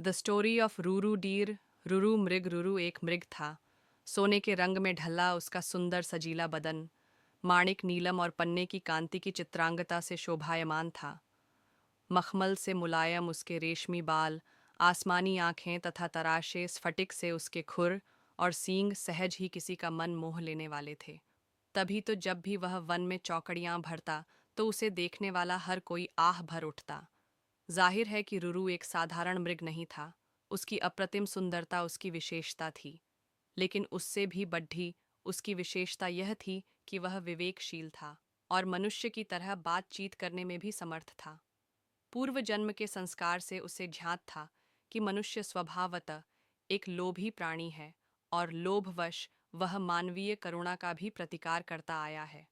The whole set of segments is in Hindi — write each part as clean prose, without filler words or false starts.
The story of Ruru deer. Ruru मृग। रूरू एक मृग था। सोने के रंग में ढला उसका सुंदर सजीला बदन माणिक नीलम और पन्ने की कांति की चित्रांगता से शोभायमान था। मखमल से मुलायम उसके रेशमी बाल, आसमानी आंखें तथा तराशे स्फटिक से उसके खुर और सींग सहज ही किसी का मन मोह लेने वाले थे। तभी तो जब भी वह वन में चौकड़ियां भरता तो उसे देखने वाला हर कोई आह भर उठता। जाहिर है कि रुरु एक साधारण मृग नहीं था। उसकी अप्रतिम सुंदरता उसकी विशेषता थी, लेकिन उससे भी बढ़ी उसकी विशेषता यह थी कि वह विवेकशील था और मनुष्य की तरह बातचीत करने में भी समर्थ था। पूर्व जन्म के संस्कार से उसे ज्ञात था कि मनुष्य स्वभावतः एक लोभी प्राणी है और लोभवश वह मानवीय करुणा का भी प्रतिकार करता आया है।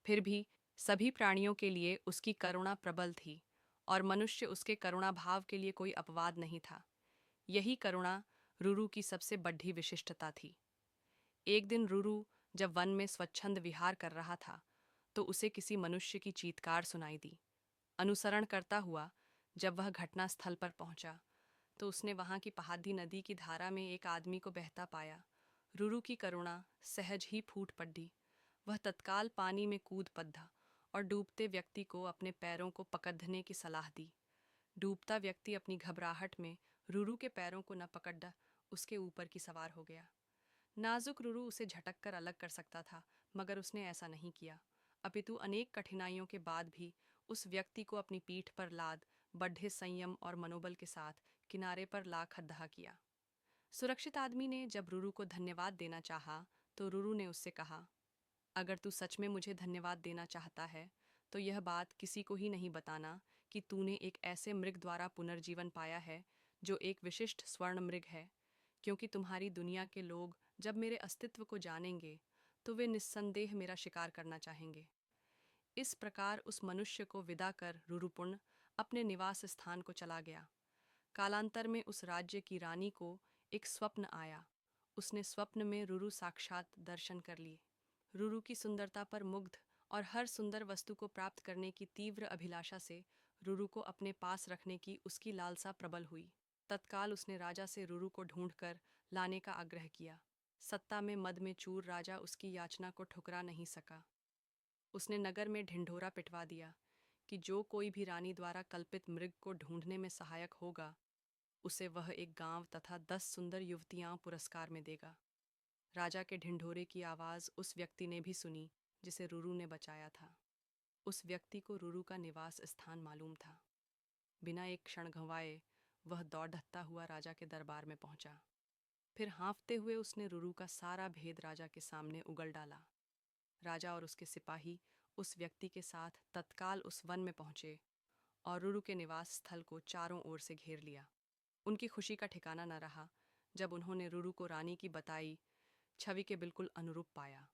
फिर भी सभी प्राणियों के लिए उसकी करुणा प्रबल थी और मनुष्य उसके करुणा भाव के लिए कोई अपवाद नहीं था। यही करुणा रुरु की सबसे बड़ी विशिष्टता थी। एक दिन रुरु जब वन में स्वच्छंद विहार कर रहा था तो उसे किसी मनुष्य की चीत्कार सुनाई दी। अनुसरण करता हुआ जब वह घटनास्थल पर पहुंचा तो उसने वहां की पहाड़ी नदी की धारा में एक आदमी को बहता पाया। रुरु की करुणा सहज ही फूट पड़ी। वह तत्काल पानी में कूद पड़ा और डूबते व्यक्ति को अपने पैरों को पकड़ने की सलाह दी। डूबता व्यक्ति अपनी घबराहट में रुरु के पैरों को न पकड़ उसके ऊपर की सवार हो गया। नाजुक रुरु उसे झटक कर अलग कर सकता था, मगर उसने ऐसा नहीं किया, अपितु अनेक कठिनाइयों के बाद भी उस व्यक्ति को अपनी पीठ पर लाद बढ़े संयम और मनोबल के साथ किनारे पर ला खद्दा किया। सुरक्षित आदमी ने जब रुरु को धन्यवाद देना चाहा तो रुरु ने उससे कहा, अगर तू सच में मुझे धन्यवाद देना चाहता है तो यह बात किसी को ही नहीं बताना कि तूने एक ऐसे मृग द्वारा पुनर्जीवन पाया है जो एक विशिष्ट स्वर्ण मृग है, क्योंकि तुम्हारी दुनिया के लोग जब मेरे अस्तित्व को जानेंगे तो वे निस्संदेह मेरा शिकार करना चाहेंगे। इस प्रकार उस मनुष्य को विदा कर रुरुपुण अपने निवास स्थान को चला गया। कालांतर में उस राज्य की रानी को एक स्वप्न आया। उसने स्वप्न में रुरु साक्षात दर्शन कर लिए। रुरु की सुंदरता पर मुग्ध और हर सुंदर वस्तु को प्राप्त करने की तीव्र अभिलाषा से रुरु को अपने पास रखने की उसकी लालसा प्रबल हुई। तत्काल उसने राजा से रुरु को ढूंढकर लाने का आग्रह किया। सत्ता में मद में चूर राजा उसकी याचना को ठुकरा नहीं सका। उसने नगर में ढिंढोरा पिटवा दिया कि जो कोई भी रानी द्वारा कल्पित मृग को ढूंढने में सहायक होगा उसे वह एक गांव तथा 10 सुंदर युवतियां पुरस्कार में देगा। राजा के ढिंढोरे की आवाज उस व्यक्ति ने भी सुनी जिसे रुरु ने बचाया था। उस व्यक्ति को रुरु का निवास स्थान मालूम था। बिना एक क्षण गंवाए वह दौड़ता हुआ राजा के दरबार में पहुंचा। फिर हाँफते हुए उसने रुरु का सारा भेद राजा के सामने उगल डाला। राजा और उसके सिपाही उस व्यक्ति के साथ तत्काल उस वन में पहुंचे और रुरु के निवास स्थल को चारों ओर से घेर लिया। उनकी खुशी का ठिकाना न रहा जब उन्होंने रुरु को रानी की बताई छवि के बिल्कुल अनुरूप पाया।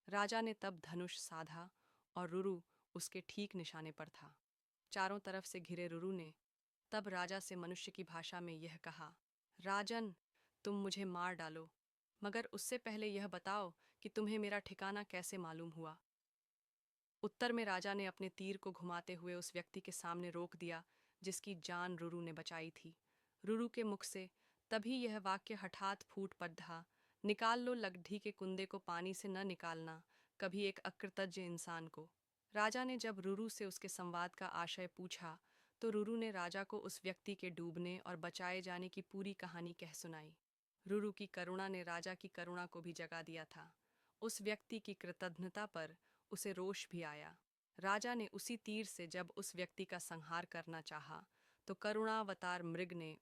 राजा ने तब धनुष साधा और रुरु उसके ठीक निशाने पर था। चारों तरफ से घिरे रुरु ने तब राजा से मनुष्य की भाषा में यह कहा, राजन, तुम मुझे मार डालो, मगर उससे पहले यह बताओ कि तुम्हें मेरा ठिकाना कैसे मालूम हुआ। उत्तर में राजा ने अपने तीर को घुमाते हुए उस व्यक्ति के सामने रोक दिया जिसकी जान रुरु ने बचाई थी। रुरु के मुख से तभी यह वाक्य हठात फूट पड़ा, निकाल लो लकड़ी के कुंदे को, पानी से न निकालना कभी एक अकृतज्ञ इंसान को। राजा ने जब रुरु से उसके संवाद का आशय पूछा तो रुरु ने राजा को उस व्यक्ति के डूबने और बचाए जाने की पूरी कहानी कह सुनाई। रुरु की करुणा ने राजा की करुणा को भी जगा दिया था। उस व्यक्ति की कृतज्ञता पर उसे रोष भी आया। राजा ने उसी तीर से जब उस व्यक्ति का संहार करना चाहा तो करुणावतार मृग ने